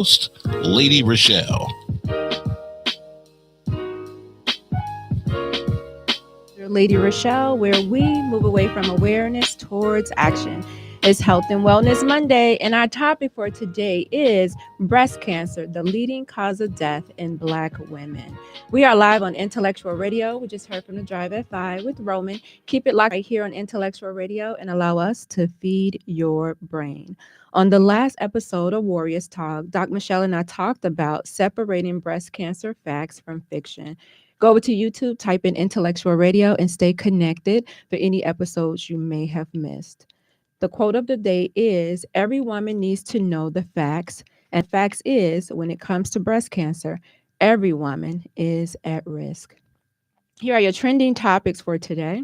host, Lady ReShell. Lady ReShell, where we move away from awareness towards action. It's Health and Wellness Monday, and our topic for today is breast cancer, the leading cause of death in Black women. We are live on Intellectual Radio. We just heard from the Drive at 5 with Roman. Keep it locked right here on Intellectual Radio and allow us to feed your brain. On the last episode of Warriors Talk, Doc Michelle and I talked about separating breast cancer facts from fiction. Go over to YouTube, type in Intellectual Radio, and stay connected for any episodes you may have missed. The quote of the day is, every woman needs to know the facts. And facts is, when it comes to breast cancer, every woman is at risk. Here are your trending topics for today.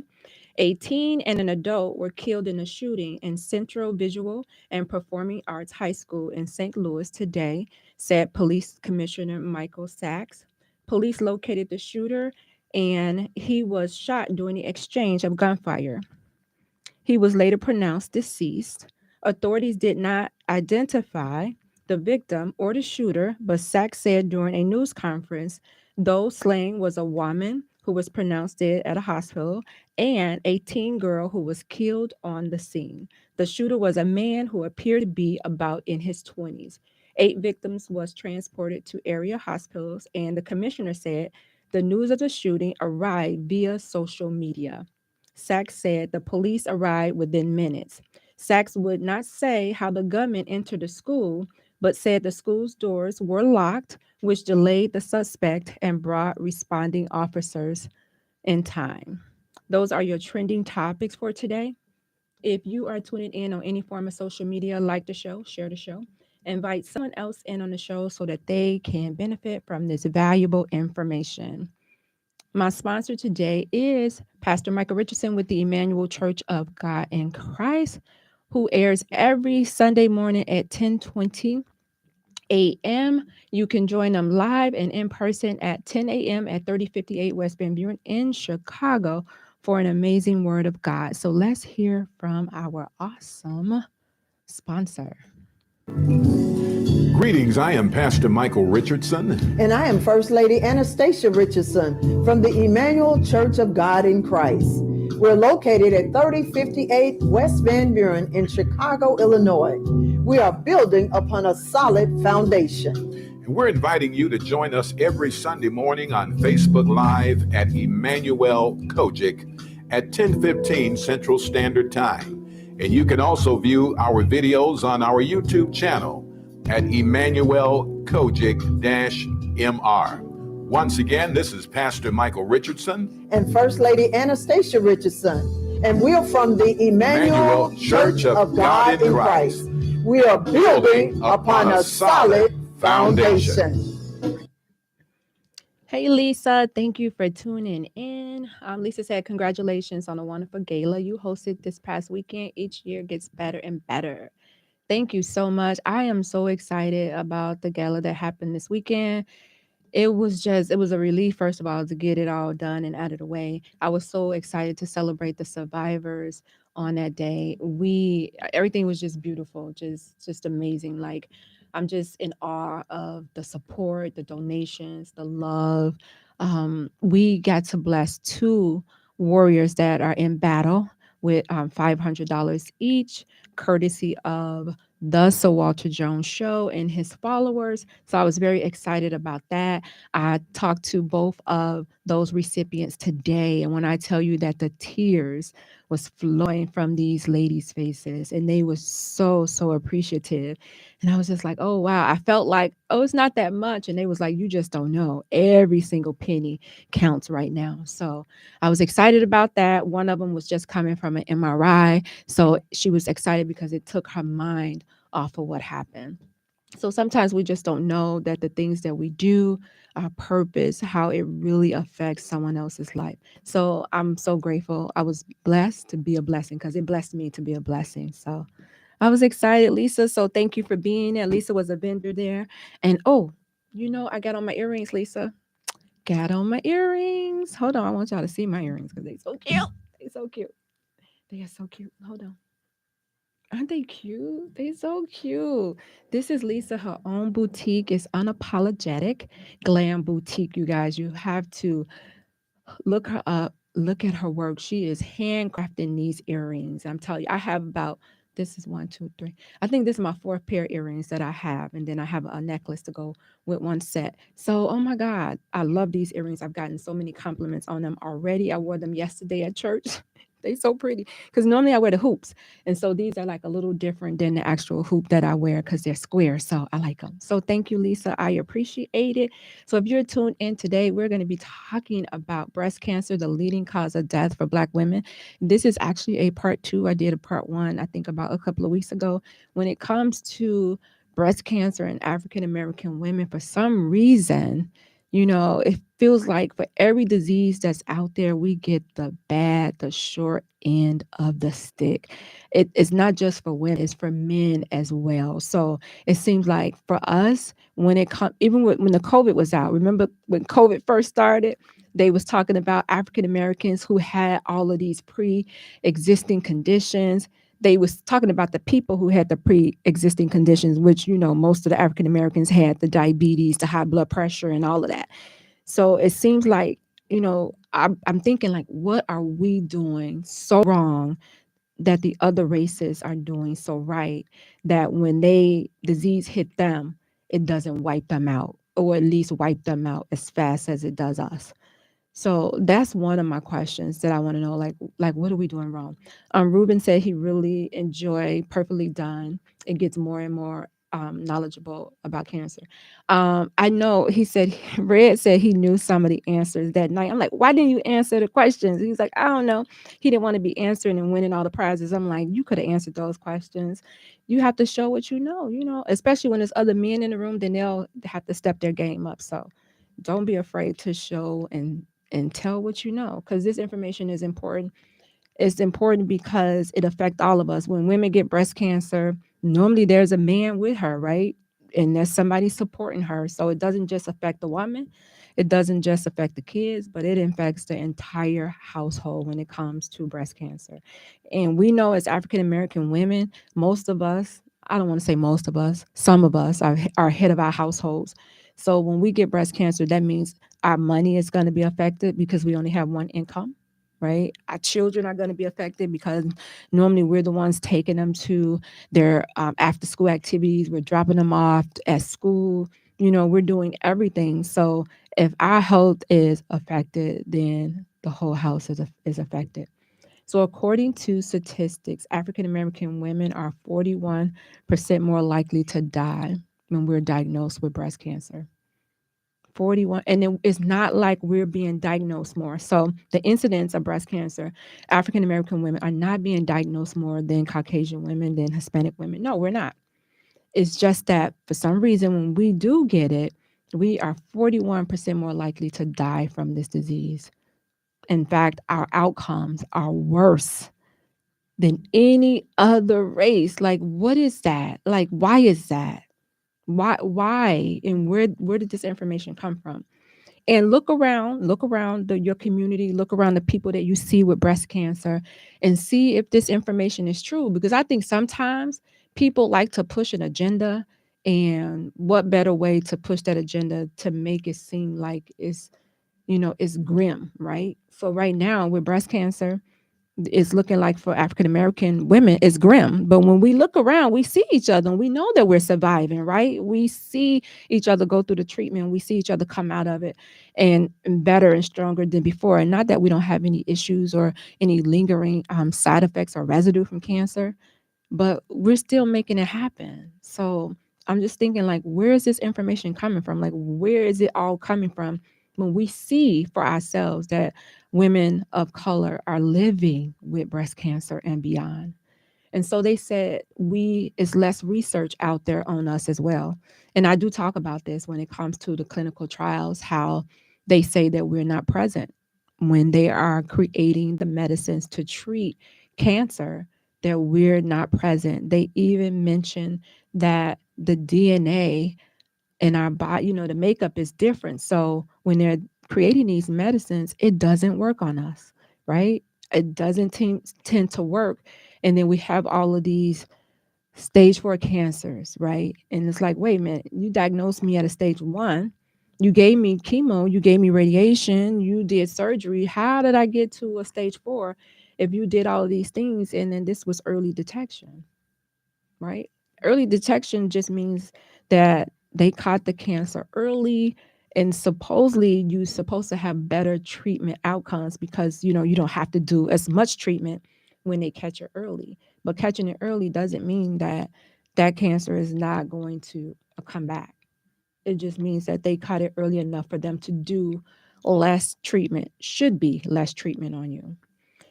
A teen and an adult were killed in a shooting in Central Visual and Performing Arts High School in St. Louis today, said Police Commissioner Michael Sachs. Police located the shooter, and he was shot during the exchange of gunfire. He was later pronounced deceased. Authorities did not identify the victim or the shooter, but Sachs said during a news conference, though slain was a woman who was pronounced dead at a hospital and a teen girl who was killed on the scene. The shooter was a man who appeared to be about in his 20s. 8 victims was transported to area hospitals, and the commissioner said the news of the shooting arrived via social media. Sachs said the police arrived within minutes. Sachs would not say how the gunman entered the school, but said the school's doors were locked, which delayed the suspect and brought responding officers in time. Those are your trending topics for today. If you are tuning in on any form of social media, like the show, share the show, invite someone else in on the show so that they can benefit from this valuable information. My sponsor today is Pastor Michael Richardson with the Emanuel C.O.G.I.C, who airs every Sunday morning at 10:20 a.m. You can join them live and in person at 10 a.m. at 3058 West Van Buren in Chicago for an amazing word of God. So let's hear from our awesome sponsor. Greetings, I am Pastor Michael Richardson. And I am First Lady Anastasia Richardson from the Emanuel Church of God in Christ. We're located at 3058 West Van Buren in Chicago, Illinois. We are building upon a solid foundation. And we're inviting you to join us every Sunday morning on Facebook Live at Emanuel C.O.G.I.C at 10:15 Central Standard Time. And you can also view our videos on our YouTube channel at Emanuel C.O.G.I.C-MR. Once again, this is Pastor Michael Richardson and First Lady Anastasia Richardson, and we're from the Emanuel Church of God in Christ. We are building upon a solid foundation. Hey, Lisa, thank you for tuning in. Lisa said, congratulations on a wonderful gala you hosted this past weekend. Each year gets better and better. Thank you so much. I am so excited about the gala that happened this weekend. It was a relief, first of all, to get it all done and out of the way. I was so excited to celebrate the survivors on that day. Everything was just beautiful, just amazing. Like, I'm just in awe of the support, the donations, the love. We got to bless 2 warriors that are in battle with $500 each, courtesy of the Sir Walter Jones Show and his followers. So I was very excited about that. I talked to both of those recipients today, and when I tell you that the tears was flowing from these ladies' faces, and they were so appreciative. And I was just like, oh wow. I felt like, oh, it's not that much. And they was like, you just don't know. Every single penny counts right now. So I was excited about that. One of them was just coming from an MRI. So she was excited because it took her mind off of what happened. So sometimes we just don't know that the things that we do, our purpose, how it really affects someone else's life. So I'm so grateful. I was blessed to be a blessing because it blessed me to be a blessing. So I was excited, Lisa. So thank you for being there. Lisa was a vendor there. And I got on my earrings, Lisa. Got on my earrings. Hold on. I want y'all to see my earrings because they're so cute. They're so cute. They are so cute. Hold on. Aren't they cute? They so cute. This is Lisa. Her own boutique is unapologetic glam boutique. You guys, you have to look her up, look at her work. She is handcrafting these earrings. I'm telling you, I have about, this is one, two, three. I think this is my fourth pair of earrings that I have. And then I have a necklace to go with one set. So, oh my God, I love these earrings. I've gotten so many compliments on them already. I wore them yesterday at church. They so pretty because normally I wear the hoops. And so these are like a little different than the actual hoop that I wear because they're square. So I like them. So thank you, Lisa. I appreciate it. So, if you're tuned in today, we're going to be talking about breast cancer, the leading cause of death for Black women. This is actually a part two. I did a part one, I think, about a couple of weeks ago. When it comes to breast cancer in African American women, for some reason, it feels like for every disease that's out there, we get the bad, the short end of the stick. It's not just for women, it's for men as well. So it seems like for us, when it comes, even when the COVID was out, remember when COVID first started, they was talking about African Americans who had all of these pre-existing conditions. They was talking about the people who had the pre-existing conditions, which, most of the African Americans had the diabetes, the high blood pressure, and all of that. So it seems like, I'm thinking like, what are we doing so wrong that the other races are doing so right, that when they disease hit them, it doesn't wipe them out, or at least wipe them out as fast as it does us. So that's one of my questions that I want to know, like what are we doing wrong? Ruben said he really enjoyed Perfectly Done. It gets more and more knowledgeable about cancer. I know he said, Red said he knew some of the answers that night. I'm like, why didn't you answer the questions? He's like, I don't know. He didn't want to be answering and winning all the prizes. I'm like, you could have answered those questions. You have to show what especially when there's other men in the room, then they'll have to step their game up. So don't be afraid to show and tell what you know, because this information is important. It's important because it affects all of us. When women get breast cancer, normally there's a man with her, right? And there's somebody supporting her. So it doesn't just affect the woman, it doesn't just affect the kids, but it affects the entire household when it comes to breast cancer. And we know as African American women, most of us, I don't want to say most of us, some of us are head of our households. So when we get breast cancer, that means our money is going to be affected because we only have one income, right? Our children are going to be affected because normally we're the ones taking them to their after school activities. We're dropping them off at school. We're doing everything. So if our health is affected, then the whole house is affected. So according to statistics, African American women are 41% more likely to die when we're diagnosed with breast cancer. 41, and it's not like we're being diagnosed more. So the incidence of breast cancer, African American women are not being diagnosed more than Caucasian women, than Hispanic women. No, we're not. It's just that for some reason, when we do get it, we are 41% more likely to die from this disease. In fact, our outcomes are worse than any other race. Like, what is that? Like, why is that? Why? And where did this information come from? And look around your community, look around the people that you see with breast cancer, and see if this information is true. Because I think sometimes people like to push an agenda, and what better way to push that agenda to make it seem like it's grim, right? So right now with breast cancer, it's looking like for African American women, it's grim. But when we look around, we see each other and we know that we're surviving, right? We see each other go through the treatment. We see each other come out of it and better and stronger than before. And not that we don't have any issues or any lingering side effects or residue from cancer, but we're still making it happen. So I'm just thinking, like, where is this information coming from? Like, where is it all coming from when we see for ourselves that women of color are living with breast cancer and beyond? And so they said it's less research out there on us as well. And I do talk about this when it comes to the clinical trials, how they say that we're not present when they are creating the medicines to treat cancer, that we're not present. They even mention that the DNA in our body, the makeup is different. So when they're creating these medicines, it doesn't work on us, right? It doesn't tend to work. And then we have all of these stage 4 cancers, right? And it's like, wait a minute, you diagnosed me at a stage 1. You gave me chemo, you gave me radiation, you did surgery. How did I get to a stage 4 if you did all of these things and then this was early detection, right? Early detection just means that they caught the cancer early, and supposedly you're supposed to have better treatment outcomes because you don't have to do as much treatment when they catch it early. But catching it early doesn't mean that that cancer is not going to come back. It just means that they caught it early enough for them to do less treatment, should be less treatment on you.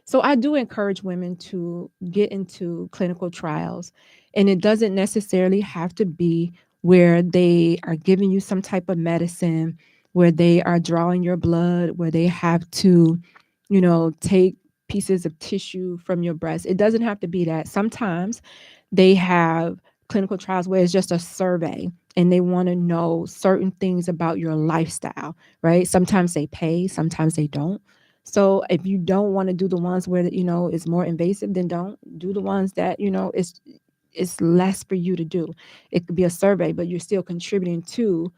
So I do encourage women to get into clinical trials, and it doesn't necessarily have to be where they are giving you some type of medicine, where they are drawing your blood, where they have to, take pieces of tissue from your breast. It doesn't have to be that. Sometimes they have clinical trials where it's just a survey and they want to know certain things about your lifestyle, right? Sometimes they pay, sometimes they don't. So if you don't want to do the ones where it's more invasive, then don't do the ones that it's less for you to do. It could be a survey, but you're still contributing to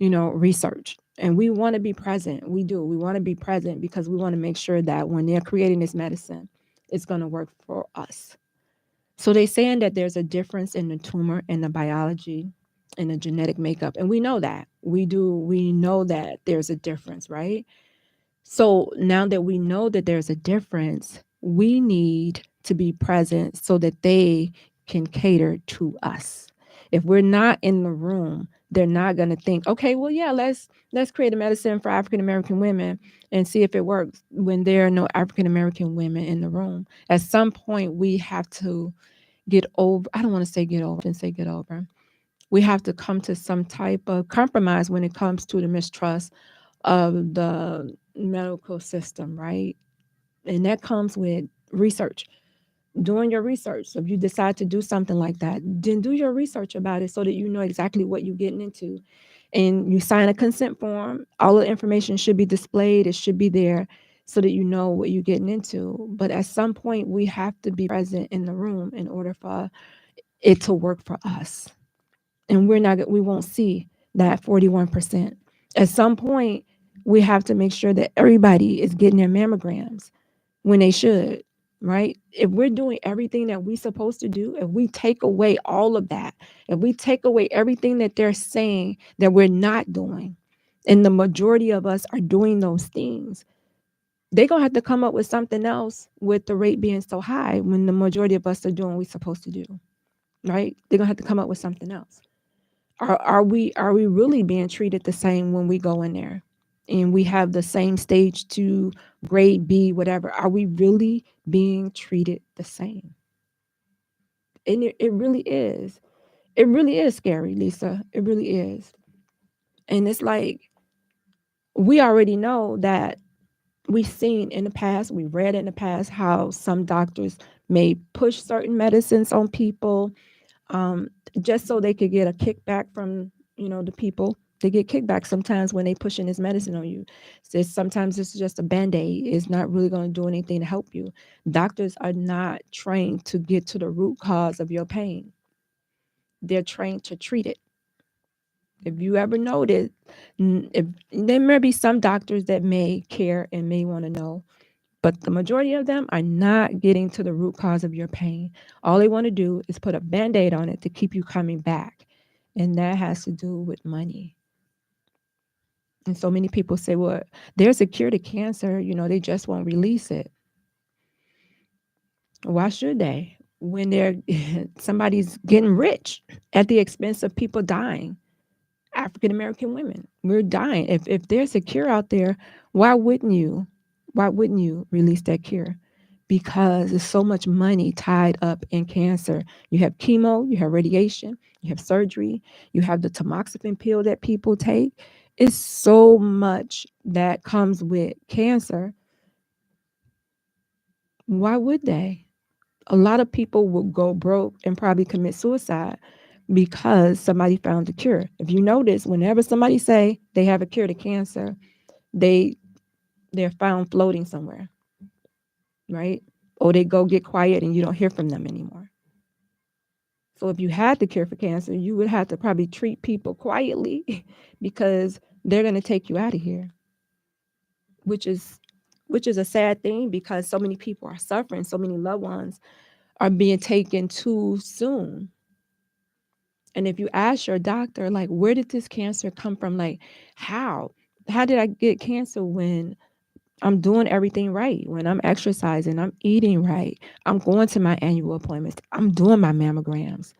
research. And we want to be present. We do. We want to be present because we want to make sure that when they're creating this medicine, it's going to work for us. So they're saying that there's a difference in the tumor and the biology and the genetic makeup. And we know that. We do. We know that there's a difference, right? So now that we know that there's a difference, we need to be present so that they can cater to us. If we're not in the room, they're not going to think, okay, well, yeah, let's create a medicine for African American women and see if it works when there are no African American women in the room. At some point, we have to get over. I don't want to say get over and say get over. We have to come to some type of compromise when it comes to the mistrust of the medical system, right? And that comes with research, doing your research. So if you decide to do something like that, then do your research about it so that you know exactly what you're getting into. And you sign a consent form. All the information should be displayed. It should be there so that you know what you're getting into. But at some point, we have to be present in the room in order for it to work for us. And we won't see that 41%. At some point, we have to make sure that everybody is getting their mammograms when they should, right? If we're doing everything that we're supposed to do, if we take away all of that, if we take away everything that they're saying that we're not doing, and the majority of us are doing those things, they're going to have to come up with something else with the rate being so high when the majority of us are doing what we're supposed to do, right? They're going to have to come up with something else. Are we really being treated the same when we go in there and we have the same stage 2, grade B, whatever? Are we really being treated the same? And it really is. It really is scary, Lisa. It really is. And it's like we already know that we've seen in the past, we read in the past how some doctors may push certain medicines on people um, just so they could get a kickback from the people. They get kickback sometimes when they pushing this medicine on you. So sometimes it's just a band-aid. It's not really going to do anything to help you. Doctors are not trained to get to the root cause of your pain. They're trained to treat it. If you ever notice, if there may be some doctors that may care and may want to know, but the majority of them are not getting to the root cause of your pain. All they want to do is put a band-aid on it to keep you coming back. And that has to do with money. And so many people say, well, there's a cure to cancer, they just won't release it. Why should they? When somebody's getting rich at the expense of people dying. African American women, we're dying. If there's a cure out there, why wouldn't you release that cure? Because there's so much money tied up in cancer. You have chemo, you have radiation, you have surgery, you have the tamoxifen pill that people take. It's so much that comes with cancer. Why would they? A lot of people will go broke and probably commit suicide because somebody found a cure. If you notice, whenever somebody say they have a cure to cancer, they're found floating somewhere, right? Or they go get quiet and you don't hear from them anymore. So if you had the cure for cancer, you would have to probably treat people quietly because they're going to take you out of here, which is a sad thing because so many people are suffering, so many loved ones are being taken too soon. And if you ask your doctor, like, where did this cancer come from? Like, how? How did I get cancer when I'm doing everything right, when I'm exercising, I'm eating right, I'm going to my annual appointments, I'm doing my mammograms,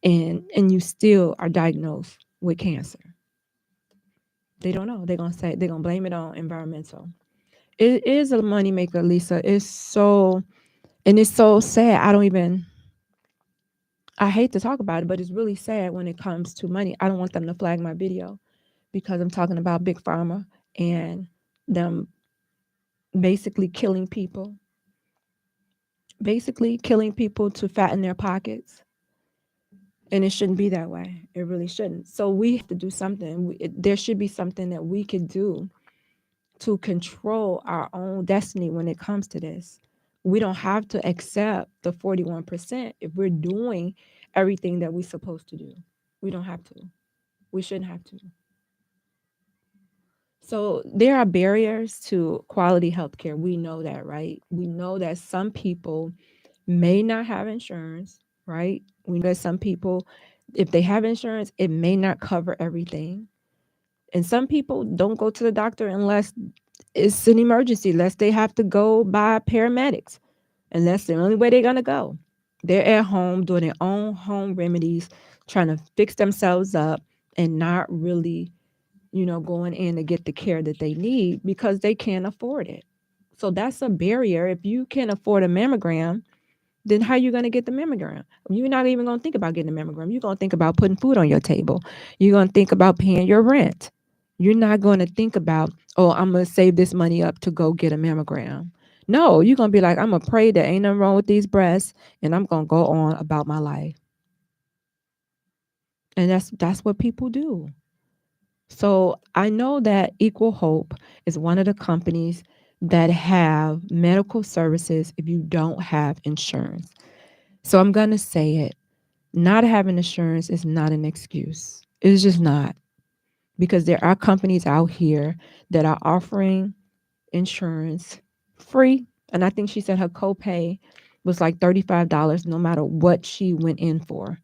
and you still are diagnosed with cancer? They don't know. They're gonna blame it on environmental. It is a moneymaker, Lisa. It's so sad. I hate to talk about it, but it's really sad when it comes to money. I don't want them to flag my video because I'm talking about big pharma and them basically killing people to fatten their pockets. And it shouldn't be that way. It really shouldn't. So we have to do something. There should be something that we could do to control our own destiny when it comes to this. We don't have to accept the 41% if we're doing everything that we're supposed to do. We don't have to. We shouldn't have to. So there are barriers to quality healthcare. We know that, right? We know that some people may not have insurance, right? We know that some people, if they have insurance, it may not cover everything. And some people don't go to the doctor unless it's an emergency, unless they have to go by paramedics, and that's the only way they're going to go. They're at home doing their own home remedies, trying to fix themselves up and not really, going in to get the care that they need because they can't afford it. So that's a barrier. If you can't afford a mammogram, then how are you going to get the mammogram? You're not even going to think about getting a mammogram. You're going to think about putting food on your table. You're going to think about paying your rent. You're not going to think about, oh, I'm going to save this money up to go get a mammogram. No, you're going to be like, I'm going to pray that ain't nothing wrong with these breasts, and I'm going to go on about my life. And that's what people do. So I know that Equal Hope is one of the companies that have medical services if you don't have insurance. So I'm going to say it. Not having insurance is not an excuse. It's just not. Because there are companies out here that are offering insurance free. And I think she said her copay was like $35 no matter what she went in for.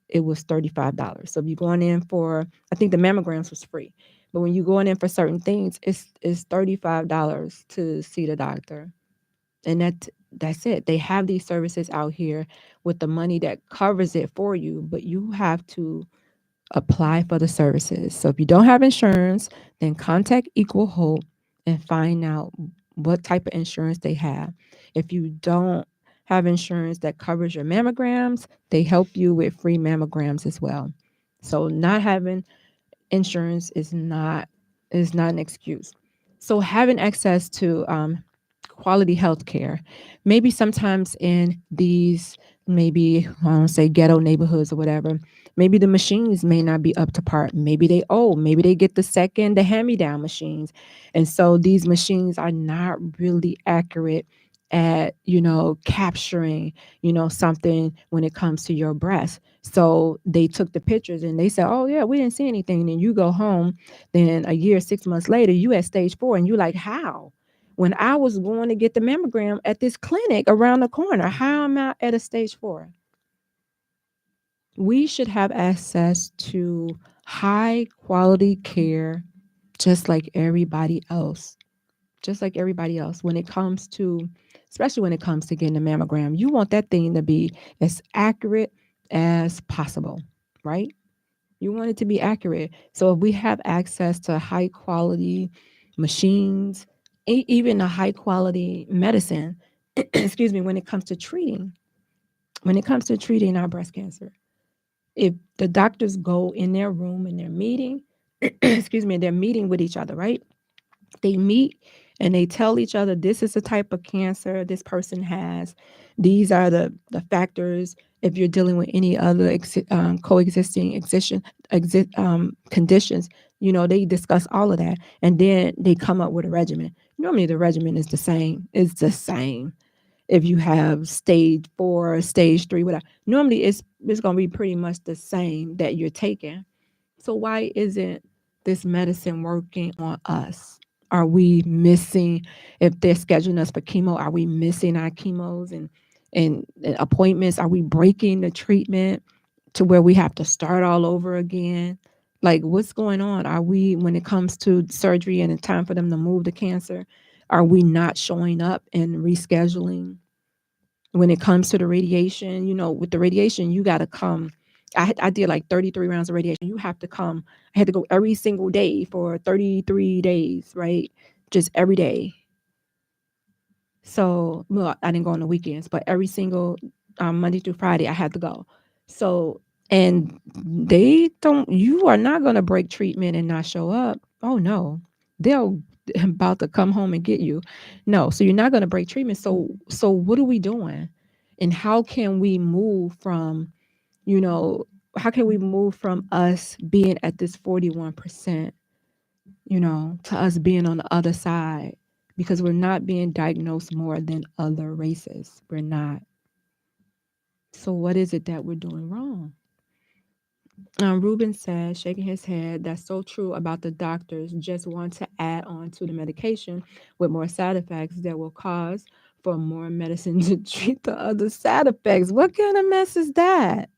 It was $35. So if you're going in for, I think the mammograms was free. But when you're going in for certain things, it's $35 to see the doctor. And that's it. They have these services out here with the money that covers it for you, but you have to apply for the services. So if you don't have insurance, then contact Equal Hope and find out what type of insurance they have. If you don't have insurance that covers your mammograms, they help you with free mammograms as well. So not having insurance is not an excuse. So having access to quality health care, maybe sometimes in these, maybe I don't say ghetto neighborhoods or whatever, maybe the machines may not be up to par. Maybe they old. Maybe they get the hand-me-down machines. And so these machines are not really accurate at, capturing, something when it comes to your breast. So they took the pictures and they said, oh yeah, we didn't see anything. And then you go home, then a year, 6 months later, you at stage 4 and you like, how? When I was going to get the mammogram at this clinic around the corner, how am I at a stage 4? We should have access to high quality care just like everybody else. Just like everybody else. Especially when it comes to getting a mammogram, you want that thing to be as accurate as possible, right? You want it to be accurate. So if we have access to high quality machines, even a high quality medicine, excuse me, when it comes to treating our breast cancer, if the doctors go in their room and they're meeting, they're meeting with each other, right? They meet and they tell each other, this is the type of cancer this person has. These are the factors. If you're dealing with any other coexisting conditions, they discuss all of that. And then they come up with a regimen. Normally the regimen is the same. It's the same. if you have stage 4, stage 3, whatever. Normally it's going to be pretty much the same that you're taking. So why isn't this medicine working on us? Are we missing, if they're scheduling us for chemo, are we missing our chemos and appointments? Are we breaking the treatment to where we have to start all over again? Like, what's going on? Are we, when it comes to surgery and it's time for them to move the cancer, are we not showing up and rescheduling? When it comes to the radiation, with the radiation, you got to come. I did like 33 rounds of radiation. You have to come. I had to go every single day for 33 days, right? Just every day. So, well, I didn't go on the weekends, but every single Monday through Friday, I had to go. So, and you are not going to break treatment and not show up. Oh, no. They'll about to come home and get you. No, so you're not going to break treatment. So what are we doing? And how can we move from, us being at this 41%, to us being on the other side? Because we're not being diagnosed more than other races. We're not. So what is it that we're doing wrong? Ruben says, shaking his head, that's so true about the doctors just want to add on to the medication with more side effects that will cause for more medicine to treat the other side effects. What kind of mess is that?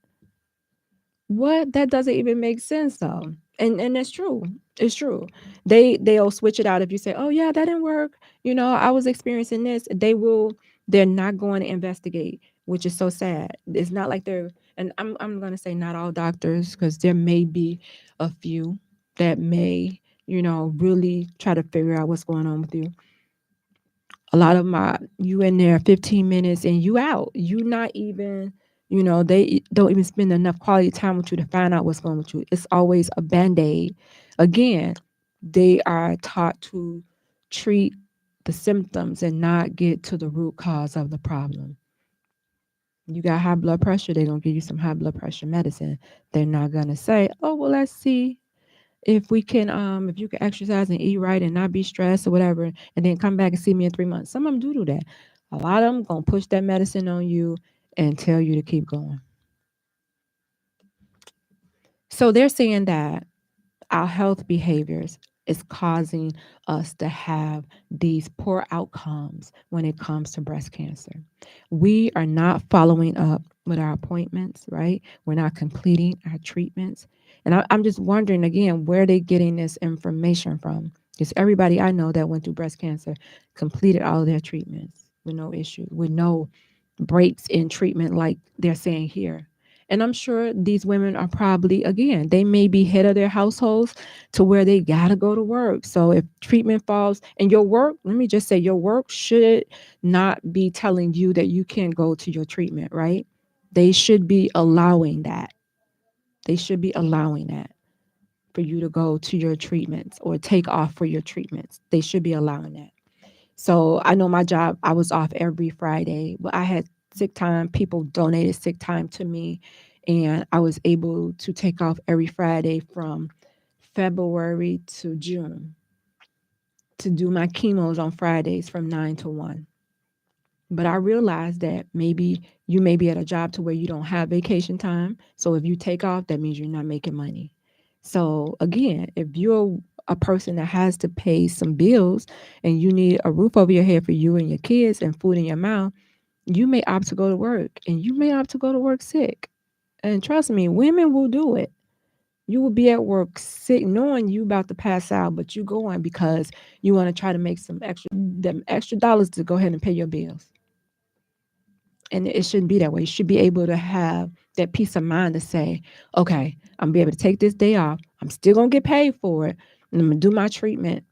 What? That doesn't even make sense though. And it's true. It's true. They'll switch it out if you say, "Oh yeah, that didn't work." I was experiencing this. They're not going to investigate, which is so sad. It's not like they're, and I'm going to say not all doctors, because there may be a few that may, really try to figure out what's going on with you. A lot of you in there 15 minutes and you out. You not even, they don't even spend enough quality time with you to find out what's going on with you. It's always a Band-Aid. Again, they are taught to treat the symptoms and not get to the root cause of the problem. You got high blood pressure, they're going to give you some high blood pressure medicine. They're not going to say, "Oh, well, let's see if you can exercise and eat right and not be stressed or whatever, and then come back and see me in 3 months." Some of them do that. A lot of them going to push that medicine on you and tell you to keep going. So they're saying that our health behaviors is causing us to have these poor outcomes when it comes to breast cancer. We are not following up with our appointments, right? We're not completing our treatments. And I'm just wondering again, where they're getting this information from. Because everybody I know that went through breast cancer completed all of their treatments with no issue, with no breaks in treatment like they're saying here. And I'm sure these women are probably, again, they may be head of their households to where they got to go to work. So if treatment falls, and your work, let me just say, your work should not be telling you that you can't go to your treatment, right? They should be allowing that. They should be allowing that for you to go to your treatments or take off for your treatments. They should be allowing that. So I know my job, I was off every Friday, but I had sick time. People donated sick time to me, and I was able to take off every Friday from February to June to do my chemos on Fridays from 9 to 1. But I realized that maybe you may be at a job to where you don't have vacation time. So if you take off, that means you're not making money. So again, if you're a person that has to pay some bills and you need a roof over your head for you and your kids and food in your mouth, you may opt to go to work, and you may opt to go to work sick. And trust me, women will do it. You will be at work sick knowing you about to pass out, but you going because you want to try to make them extra dollars to go ahead and pay your bills. And it shouldn't be that way. You should be able to have that peace of mind to say, okay, I'm going to be able to take this day off. I'm still going to get paid for it. And I'm going to do my treatment.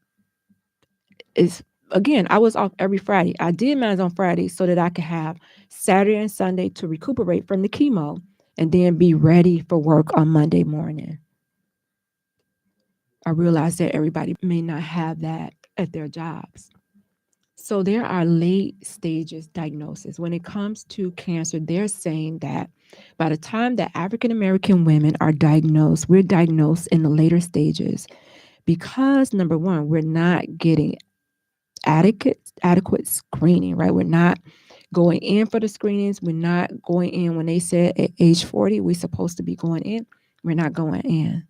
Again, I was off every Friday. I did mine on Friday so that I could have Saturday and Sunday to recuperate from the chemo and then be ready for work on Monday morning. I realized that everybody may not have that at their jobs. So there are late stages diagnosis. When it comes to cancer, they're saying that by the time that African American women are diagnosed, we're diagnosed in the later stages because, number one, we're not getting adequate screening, right? We're not going in for the screenings. We're not going in when they said at age 40, we're supposed to be going in. We're not going in.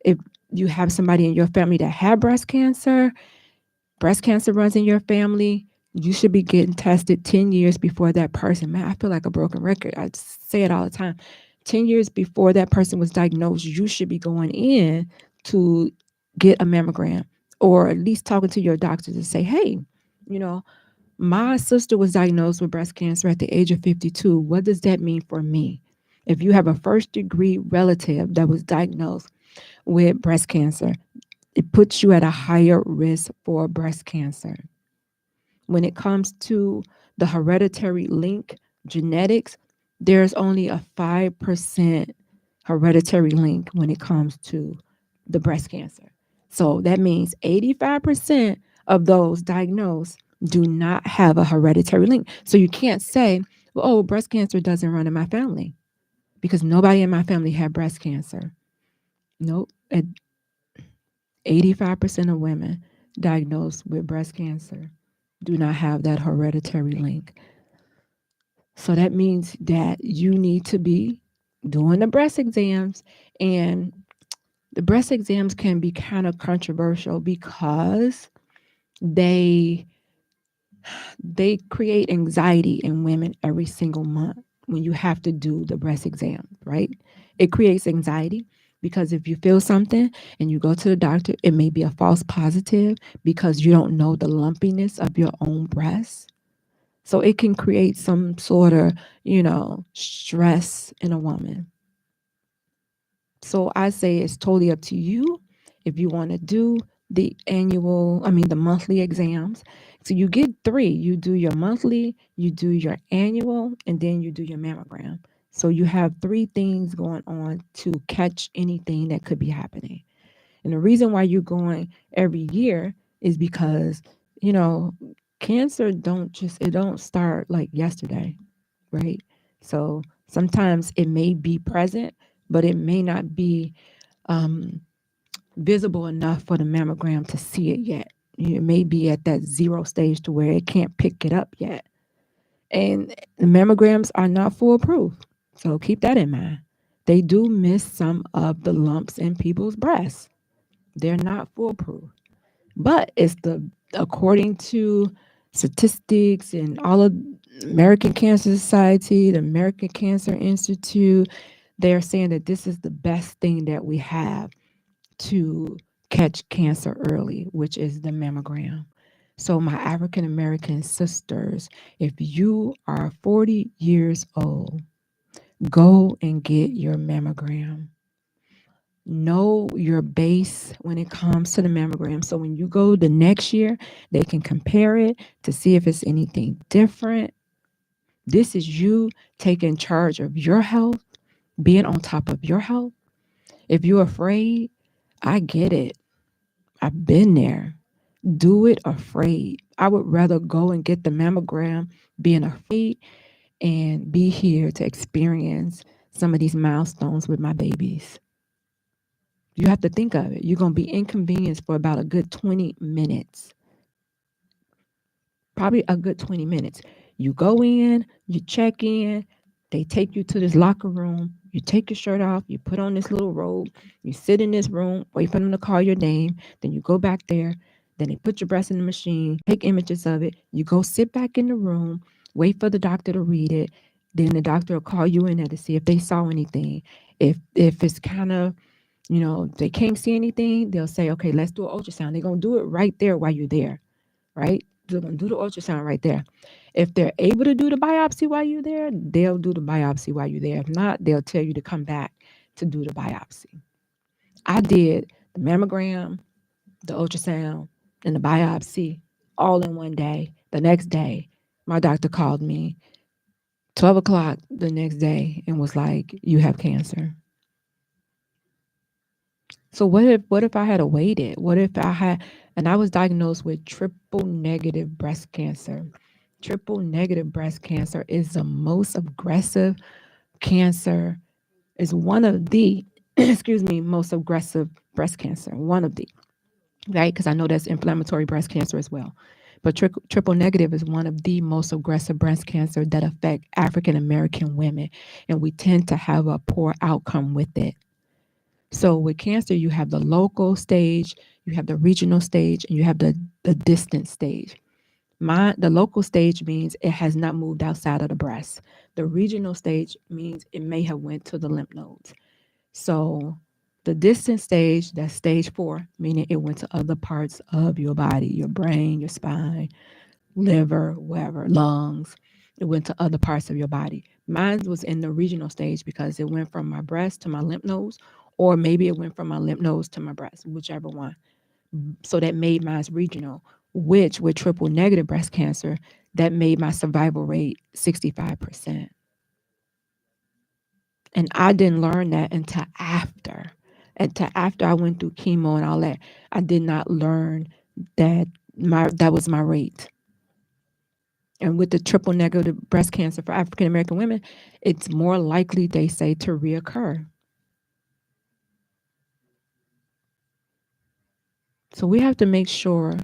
If you have somebody in your family that had breast cancer runs in your family, you should be getting tested 10 years before that person. Man, I feel like a broken record. I say it all the time. 10 years before that person was diagnosed, you should be going in to get a mammogram, or at least talking to your doctor to say, hey, you know, my sister was diagnosed with breast cancer at the age of 52. What does that mean for me? If you have a first degree relative that was diagnosed with breast cancer, it puts you at a higher risk for breast cancer. When it comes to the hereditary link, genetics, there's only a 5% hereditary link when it comes to the breast cancer. So that means 85% of those diagnosed do not have a hereditary link. So you can't say, well, oh, breast cancer doesn't run in my family, because nobody in my family had breast cancer. Nope. 85% of women diagnosed with breast cancer do not have that hereditary link. So that means that you need to be doing the breast exams. And the breast exams can be kind of controversial because they create anxiety in women every single month when you have to do the breast exam, right? It creates anxiety because if you feel something and you go to the doctor, it may be a false positive because you don't know the lumpiness of your own breast. So it can create some sort of, stress in a woman. So I say it's totally up to you if you want to do the monthly exams. So you get 3. You do your monthly, you do your annual, and then you do your mammogram. So you have 3 things going on to catch anything that could be happening. And the reason why you're going every year is because, cancer don't start like yesterday, right? So sometimes it may be present, but it may not be visible enough for the mammogram to see it yet. It may be at that 0 stage to where it can't pick it up yet. And the mammograms are not foolproof. So keep that in mind. They do miss some of the lumps in people's breasts. They're not foolproof. But according to statistics and all of American Cancer Society, the American Cancer Institute, they're saying that this is the best thing that we have to catch cancer early, which is the mammogram. So my African American sisters, if you are 40 years old, go and get your mammogram. Know your base when it comes to the mammogram. So when you go the next year, they can compare it to see if it's anything different. This is you taking charge of your health, being on top of your health. If you're afraid, I get it. I've been there. Do it afraid. I would rather go and get the mammogram being afraid and be here to experience some of these milestones with my babies. You have to think of it. You're going to be inconvenienced for about a good 20 minutes. Probably a good 20 minutes. You go in, you check in, they take you to this locker room, you take your shirt off, you put on this little robe, you sit in this room, wait for them to call your name, then you go back there, then they put your breast in the machine, take images of it, you go sit back in the room, wait for the doctor to read it, then the doctor will call you in there to see if they saw anything. If it's kind of, they can't see anything, they'll say, okay, let's do an ultrasound. They're going to do it right there while you're there, right? They're going to do the ultrasound right there. If they're able to do the biopsy while you're there, they'll do the biopsy while you're there. If not, they'll tell you to come back to do the biopsy. I did the mammogram, the ultrasound, and the biopsy all in one day. The next day, my doctor called me 12 o'clock the next day and was like, you have cancer. So what if I had waited? What if and I was diagnosed with triple negative breast cancer. Triple negative breast cancer is the most aggressive cancer, is one of the, most aggressive breast cancer, one of the. right? Because I know that's inflammatory breast cancer as well. But triple negative is one of the most aggressive breast cancer that affect African American women, and we tend to have a poor outcome with it. So with cancer, you have the local stage, you have the regional stage, and you have the distant stage. The local stage means it has not moved outside of the breast. The regional stage means it may have went to the lymph nodes. So the distant stage, that's stage 4, meaning it went to other parts of your body, your brain, your spine, liver, wherever, lungs. It went to other parts of your body. Mine was in the regional stage because it went from my breast to my lymph nodes, or maybe it went from my lymph nodes to my breast, whichever one. So that made mine regional, which with triple negative breast cancer, that made my survival rate 65%. And I didn't learn that until after. Until after I went through chemo and all that, I did not learn that that was my rate. And with the triple negative breast cancer for African American women, it's more likely, they say, to reoccur. So we have to make sure,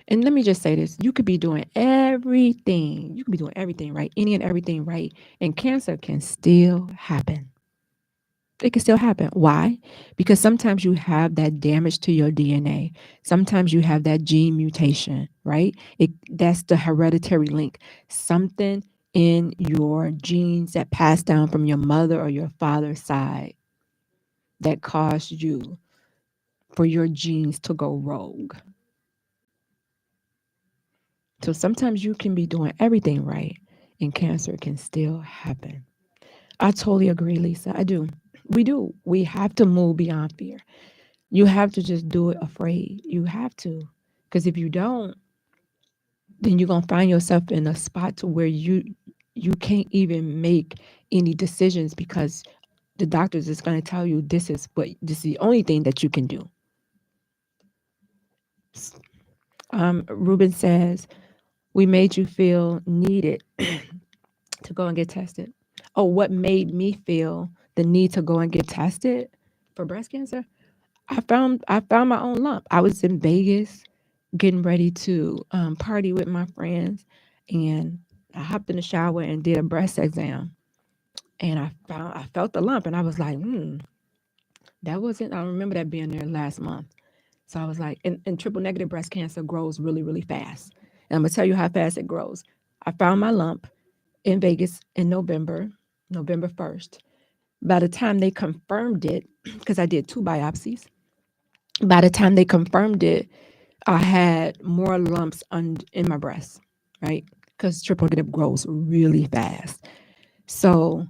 and let me just say this, you could be doing everything. You could be doing everything right, any and everything right, and cancer can still happen. It can still happen. Why? Because sometimes you have that damage to your DNA. Sometimes you have that gene mutation, right? That's the hereditary link. Something in your genes that pass down from your mother or your father's side that caused you for your genes to go rogue. So sometimes you can be doing everything right and cancer can still happen. I totally agree, Lisa. I do. We do. We have to move beyond fear. You have to just do it afraid. You have to. Because if you don't, then you're gonna find yourself in a spot to where you can't even make any decisions because the doctors is gonna tell you this is the only thing that you can do. Ruben says, we made you feel needed to go and get tested. Oh, what made me feel the need to go and get tested for breast cancer? I found my own lump. I was in Vegas getting ready to party with my friends, and I hopped in the shower and did a breast exam, and I felt the lump, and I was like, that wasn't. I remember that being there last month. So I was like, and triple negative breast cancer grows really, really fast. And I'm gonna tell you how fast it grows. I found my lump in Vegas in November 1st. By the time they confirmed it, because I did 2 biopsies, by the time they confirmed it, I had more lumps in my breast, right? Because triple negative grows really fast. So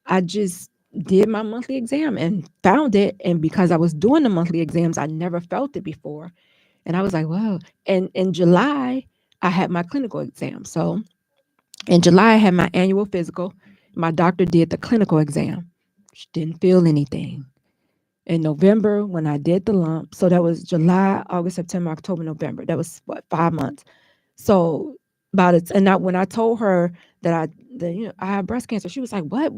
I just did my monthly exam and found it. And because I was doing the monthly exams, I never felt it before. And I was like, wow. And in July, I had my clinical exam. So in July, I had my annual physical. My doctor did the clinical exam. She didn't feel anything. In November, when I did the lump, so that was July, August, September, October, November. That was what, 5 months. So when I told her that I had breast cancer, she was like, "What?"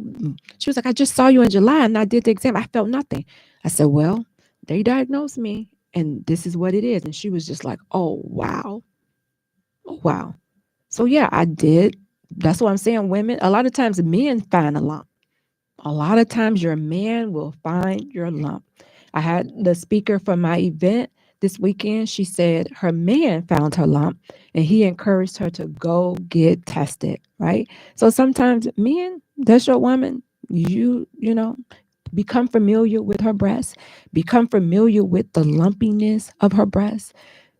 She was like, "I just saw you in July and I did the exam. I felt nothing." I said, "Well, they diagnosed me and this is what it is." And she was just like, "Oh wow, oh wow." So yeah, I did. That's what I'm saying. Women, a lot of times men find a lump. A lot of times your man will find your lump. I had the speaker for my event this weekend. She said her man found her lump and he encouraged her to go get tested, right? So sometimes men, that's your woman. You know, become familiar with her breast, become familiar with the lumpiness of her breast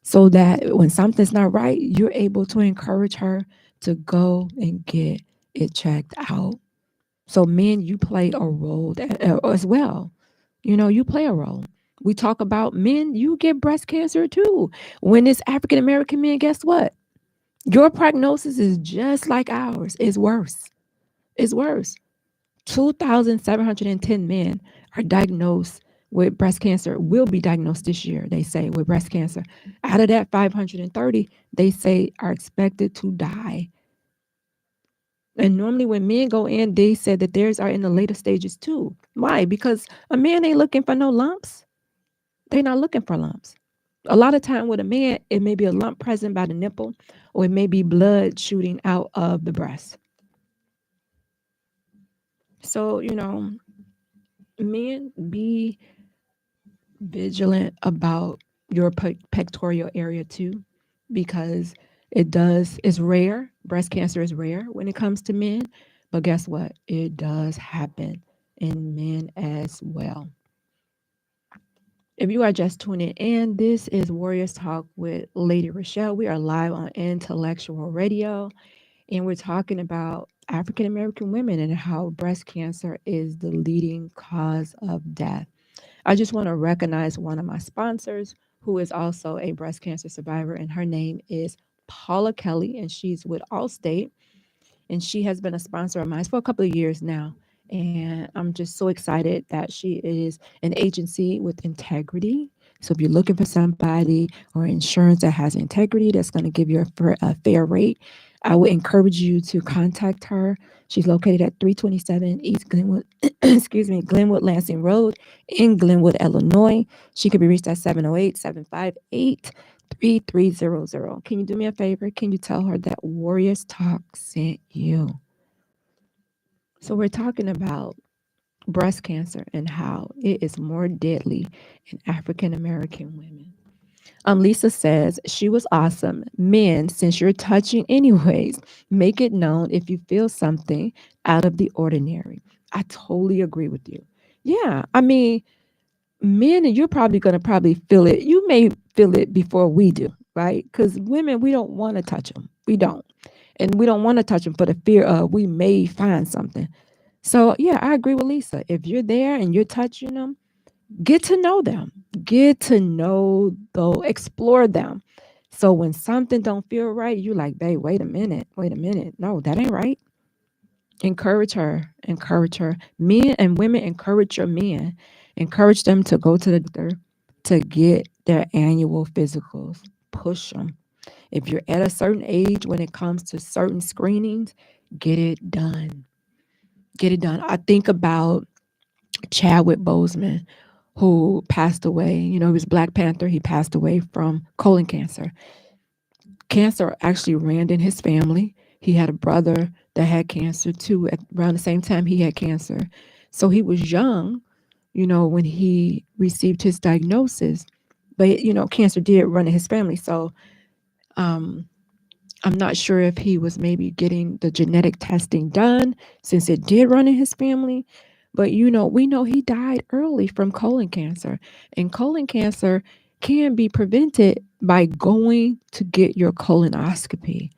so that when something's not right, you're able to encourage her to go and get it checked out. So men, you play a role as well. You know, you play a role. We talk about men, you get breast cancer too. When it's African American men, guess what? Your prognosis is just like ours. It's worse. It's worse. 2,710 men are diagnosed with breast cancer, will be diagnosed this year, they say, with breast cancer. Out of that, 530, they say, are expected to die. And normally when men go in, they said that theirs are in the later stages too. Why? Because a man ain't looking for no lumps. They're not looking for lumps. A lot of time with a man, it may be a lump present by the nipple, or it may be blood shooting out of the breast. So, men, be vigilant about your pectoral area too, because it's rare. Breast cancer is rare when it comes to men, but guess what? It does happen in men as well. If you are just tuning in, this is Warriors Talk with Lady ReShell. We are live on Intellectual Radio, and we're talking about African American women and how breast cancer is the leading cause of death. I just want to recognize one of my sponsors who is also a breast cancer survivor, and her name is Paula Kelly, and she's with Allstate. And she has been a sponsor of mine for a couple of years now. And I'm just so excited that she is an agency with integrity. So if you're looking for somebody or insurance that has integrity, that's going to give you a fair rate, I would encourage you to contact her. She's located at 327 East Glenwood, Glenwood Lansing Road in Glenwood, Illinois. She could be reached at 708-758-3300. Can you do me a favor? Can you tell her that Warriors Talk sent you? So we're talking about breast cancer and how it is more deadly in African American women. Lisa says she was awesome. Men, since you're touching anyways, make it known if you feel something out of the ordinary. I totally agree with you. Yeah, I mean, men, and you're probably going to probably feel it. You may feel it before we do, right? Because women, we don't want to touch them. We don't. And we don't want to touch them for the fear of we may find something. So, yeah, I agree with Lisa. If you're there and you're touching them, get to know them. Get to know, though, explore them. So when something don't feel right, you're like, babe, wait a minute. No, that ain't right. Encourage her. Encourage her. Men and women, encourage your men. Encourage them to go to the doctor to get their annual physicals. Push them. If you're at a certain age when it comes to certain screenings, get it done. Get it done. I think about Chadwick Boseman, who passed away. He was Black Panther. He passed away from colon cancer. Cancer actually ran in his family. He had a brother that had cancer too. Around the same time he had cancer. So he was young, when he received his diagnosis. But, cancer did run in his family. So I'm not sure if he was maybe getting the genetic testing done since it did run in his family. But, we know he died early from colon cancer. And colon cancer can be prevented by going to get your colonoscopy,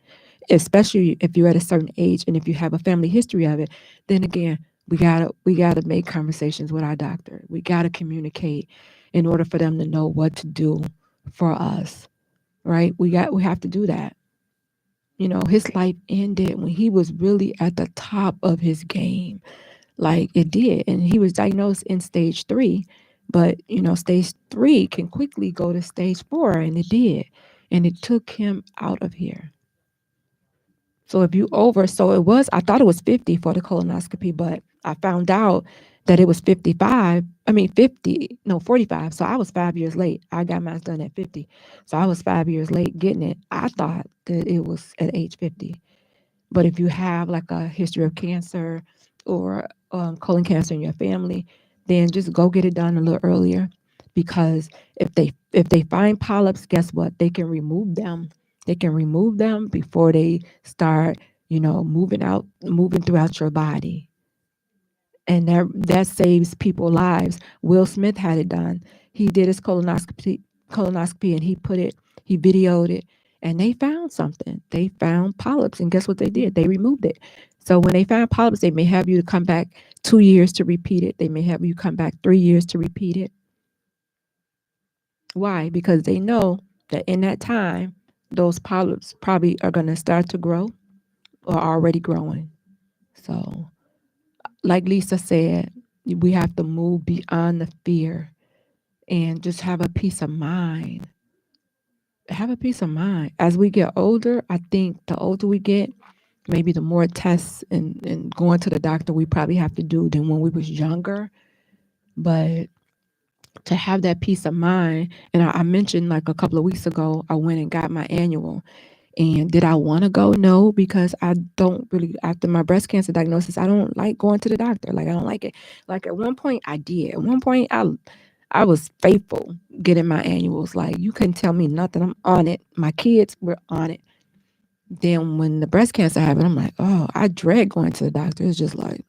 especially if you're at a certain age and if you have a family history of it. Then again, we gotta make conversations with our doctor. We gotta communicate in order for them to know what to do for us, right? We have to do that. His life ended when he was really at the top of his game. Like it did. And he was diagnosed in stage 3. But, stage 3 can quickly go to stage 4, and it did. And it took him out of here. So I thought it was 50 for the colonoscopy, but I found out that it was 45. So I was 5 years late. I got mine done at 50. So I was 5 years late getting it. I thought that it was at age 50. But if you have like a history of cancer or colon cancer in your family, then just go get it done a little earlier, because if they find polyps, guess what? They can remove them. They can remove them before they start, moving throughout your body. And that saves people lives. Will Smith had it done. He did his colonoscopy, and he videoed it, and they found something. They found polyps, and guess what they did? They removed it. So when they find polyps, they may have you to come back 2 years to repeat it. They may have you come back 3 years to repeat it. Why? Because they know that in that time, those polyps probably are going to start to grow or are already growing. So, like Lisa said, we have to move beyond the fear and just have a peace of mind. Have a peace of mind. As we get older, I think the older we get, maybe the more tests and going to the doctor we probably have to do than when we was younger. But to have that peace of mind. And I mentioned like a couple of weeks ago, I went and got my annual. And did I want to go? No, because I don't really, after my breast cancer diagnosis, I don't like going to the doctor. Like, I don't like it. Like, at one point I did. At one point I was faithful getting my annuals. Like, you couldn't tell me nothing. I'm on it. My kids were on it. Then when the breast cancer happened, I'm like, oh, I dread going to the doctor. It's just like,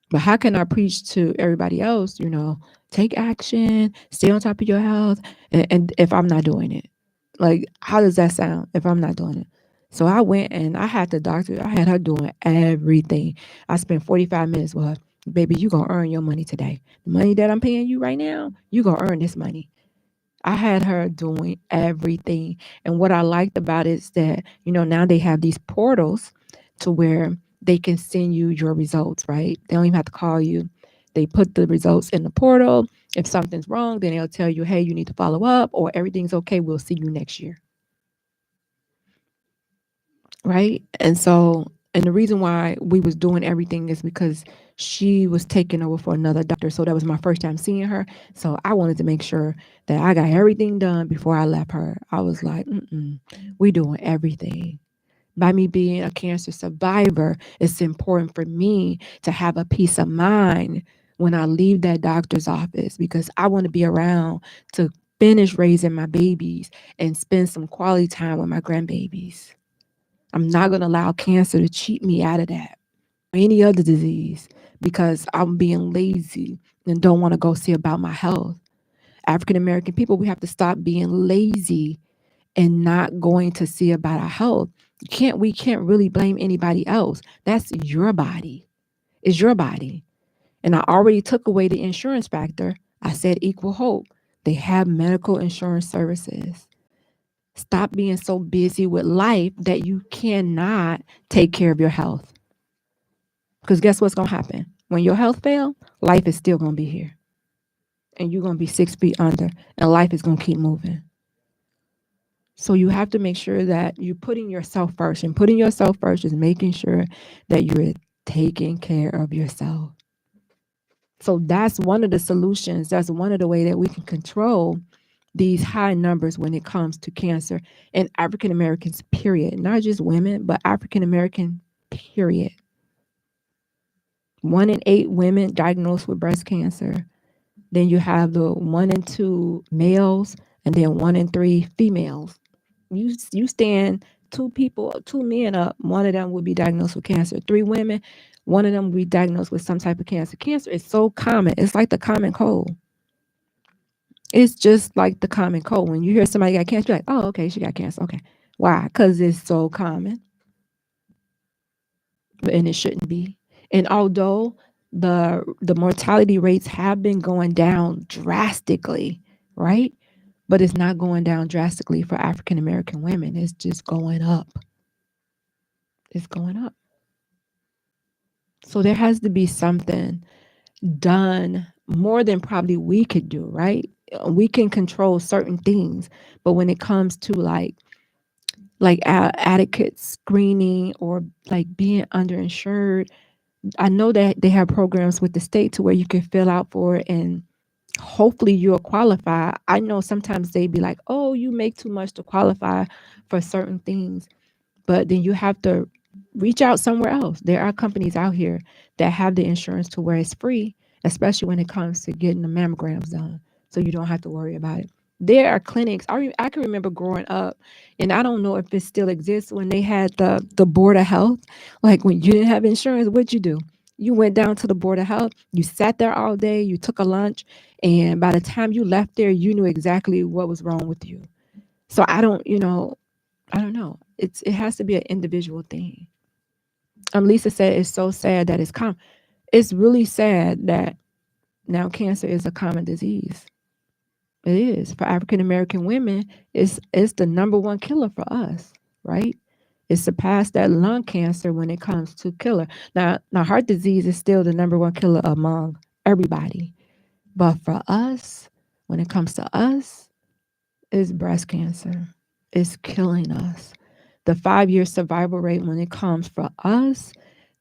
but how can I preach to everybody else, take action, stay on top of your health, and if I'm not doing it? Like, how does that sound if I'm not doing it? So I went and I had the doctor, I had her doing everything. I spent 45 minutes with her. Baby, you going to earn your money today. The money that I'm paying you right now, you going to earn this money. I had her doing everything. And what I liked about it is that, now they have these portals to where they can send you your results, right? They don't even have to call you. They put the results in the portal. If something's wrong, then they'll tell you, hey, you need to follow up, or everything's okay. We'll see you next year. Right? And the reason why we was doing everything is because she was taking over for another doctor. So that was my first time seeing her. So I wanted to make sure that I got everything done before I left her. I was like, we doing everything. By me being a cancer survivor, it's important for me to have a peace of mind when I leave that doctor's office, because I want to be around to finish raising my babies and spend some quality time with my grandbabies. I'm not going to allow cancer to cheat me out of that, or any other disease, because I'm being lazy and don't want to go see about my health. African American people, we have to stop being lazy and not going to see about our health. We can't really blame anybody else. That's your body. It's your body. And I already took away the insurance factor. I said equal hope. They have medical insurance services. Stop being so busy with life that you cannot take care of your health. Because guess what's going to happen? When your health fails, life is still going to be here. And you're going to be 6 feet under, and life is going to keep moving. So you have to make sure that you're putting yourself first. And putting yourself first is making sure that you're taking care of yourself. So that's one of the solutions. That's one of the ways that we can control these high numbers when it comes to cancer in African Americans, period. Not just women, but African American, period. 1 in 8 women diagnosed with breast cancer. Then you have the 1 in 2 males, and then 1 in 3 females. You stand 2 men up, one of them would be diagnosed with cancer. 3 women, one of them would be diagnosed with some type of cancer. Cancer is so common. It's like the common cold. It's just like the common cold. When you hear somebody got cancer, you're like, oh, okay, she got cancer. Okay. Why? Because it's so common. And it shouldn't be. And although the mortality rates have been going down drastically, right? But it's not going down drastically for African American women. It's just going up. It's going up. So there has to be something done more than probably we could do, right? We can control certain things, but when it comes to like adequate screening or like being underinsured, I know that they have programs with the state to where you can fill out for it and hopefully you'll qualify. I know sometimes they be like, oh, you make too much to qualify for certain things, but then you have to reach out somewhere else. There are companies out here that have the insurance to where it's free, especially when it comes to getting the mammograms done. So you don't have to worry about it. There are clinics. I can remember growing up, and I don't know if it still exists, when they had the Board of Health. Like when you didn't have insurance, what'd you do? You went down to the Board of Health. You sat there all day. You took a lunch. And by the time you left there, you knew exactly what was wrong with you. So I don't know. It has to be an individual thing. Lisa said it's so sad that it's common. It's really sad that now cancer is a common disease. It is. For African American women, it's the number 1 killer for us, right? It surpassed that lung cancer when it comes to killer. Now heart disease is still the number 1 killer among everybody. But for us, when it comes to us, it's breast cancer. It's killing us. The 5-year survival rate when it comes for us,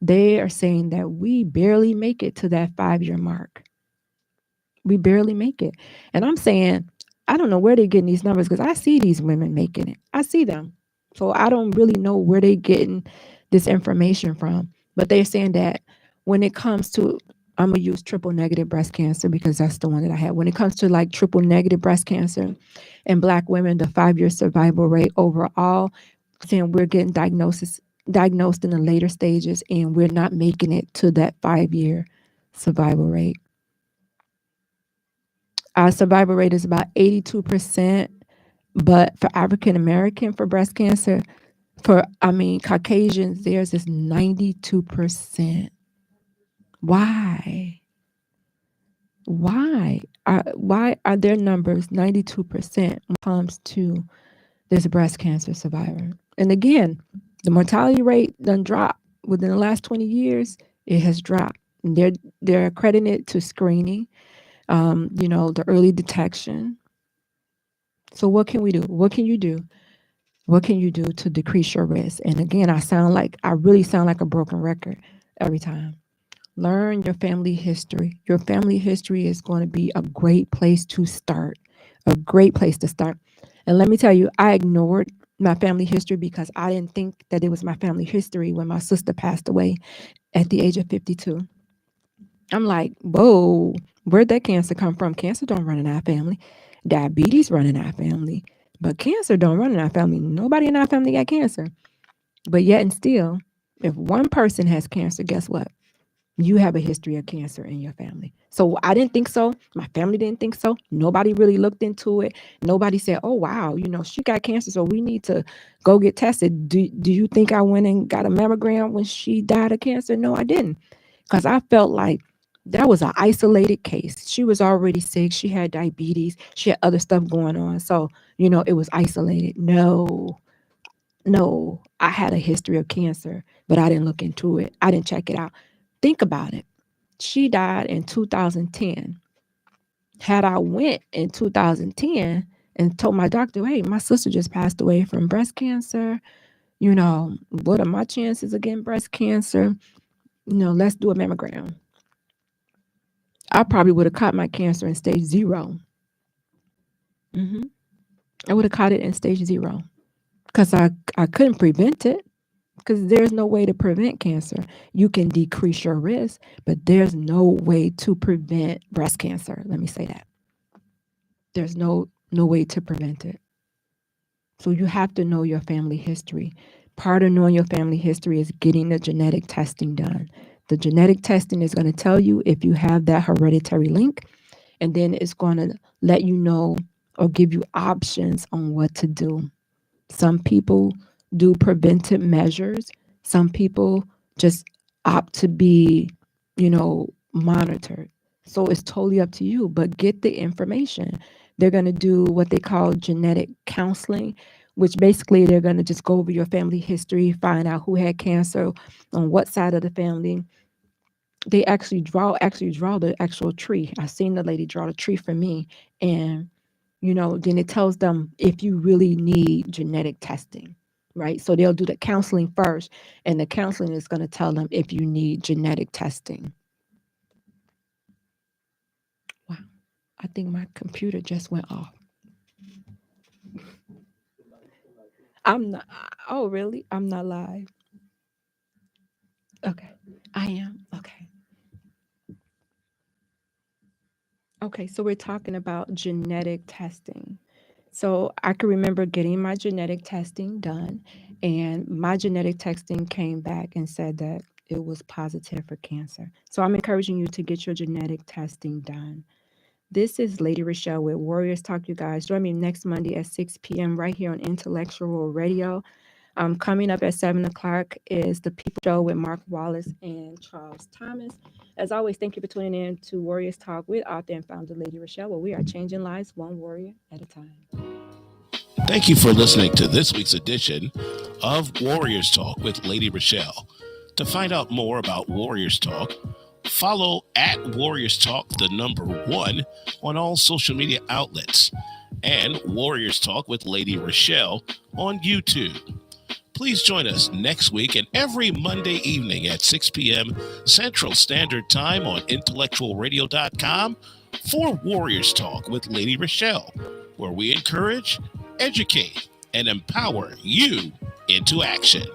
they are saying that we barely make it to that 5-year mark. We barely make it. And I'm saying, I don't know where they're getting these numbers because I see these women making it. I see them. So I don't really know where they're getting this information from. But they're saying that when it comes to, I'm going to use triple negative breast cancer because that's the one that I had. When it comes to like triple negative breast cancer in Black women, the 5-year survival rate overall, saying we're getting diagnosed in the later stages and we're not making it to that 5-year survival rate. Our survival rate is about 82%, but for African American for breast cancer, Caucasians, theirs is 92%. Why? Why are their numbers 92% when it comes to this breast cancer survivor? And again, the mortality rate done dropped within the last 20 years. It has dropped. And they're accrediting it to screening, the early detection. So what can we do? What can you do? What can you do to decrease your risk? And again, I really sound like a broken record every time. Learn your family history. Your family history is going to be a great place to start. A great place to start. And let me tell you, I ignored my family history because I didn't think that it was my family history when my sister passed away at the age of 52. I'm like, whoa, where'd that cancer come from? Cancer don't run in our family. Diabetes run in our family. But cancer don't run in our family. Nobody in our family got cancer. But yet and still, if one person has cancer, guess what? You have a history of cancer in your family. So I didn't think so. My family didn't think so. Nobody really looked into it. Nobody said, oh, wow, she got cancer, so we need to go get tested. Do you think I went and got a mammogram when she died of cancer? No, I didn't. Because I felt like that was an isolated case. She was already sick. She had diabetes. She had other stuff going on. So, it was isolated. No, I had a history of cancer, but I didn't look into it. I didn't check it out. Think about it. She died in 2010. Had I went in 2010 and told my doctor, hey, my sister just passed away from breast cancer, what are my chances of getting breast cancer? Let's do a mammogram. I probably would have caught my cancer in stage 0. I would have caught it in stage 0 because I couldn't prevent it. Because there's no way to prevent cancer. You can decrease your risk, but there's no way to prevent breast cancer. Let me say that. There's no way to prevent it. So you have to know your family history. Part of knowing your family history is getting the genetic testing done. The genetic testing is going to tell you if you have that hereditary link, and then it's going to let you know or give you options on what to do. Some people do preventive measures. Some people just opt to be, monitored. So it's totally up to you, but get the information. They're going to do what they call genetic counseling, which basically they're going to just go over your family history, find out who had cancer, on what side of the family. They actually draw the actual tree. I seen the lady draw the tree for me, and then it tells them if you really need genetic testing, right? So they'll do the counseling first, and the counseling is going to tell them if you need genetic testing. Wow. I think my computer just went off. I'm not. Oh, really? I'm not live. Okay. I am. Okay. Okay. So we're talking about genetic testing. So I can remember getting my genetic testing done, and my genetic testing came back and said that it was positive for cancer. So I'm encouraging you to get your genetic testing done. This is Lady ReShell with Warriors Talk, you guys. Join me next Monday at 6 p.m. right here on Intellectual Radio. Coming up at 7 o'clock is The People Show with Mark Wallace and Charles Thomas. As always, thank you for tuning in to Warriors Talk with author and founder Lady ReShell, where we are changing lives one warrior at a time. Thank you for listening to this week's edition of Warriors Talk with Lady ReShell. To find out more about Warriors Talk, follow at Warriors Talk, the number 1, on all social media outlets, and Warriors Talk with Lady ReShell on YouTube. Please join us next week and every Monday evening at 6 p.m. Central Standard Time on IntellectualRadio.com for Warriors Talk with Lady ReShell, where we encourage, educate, and empower you into action.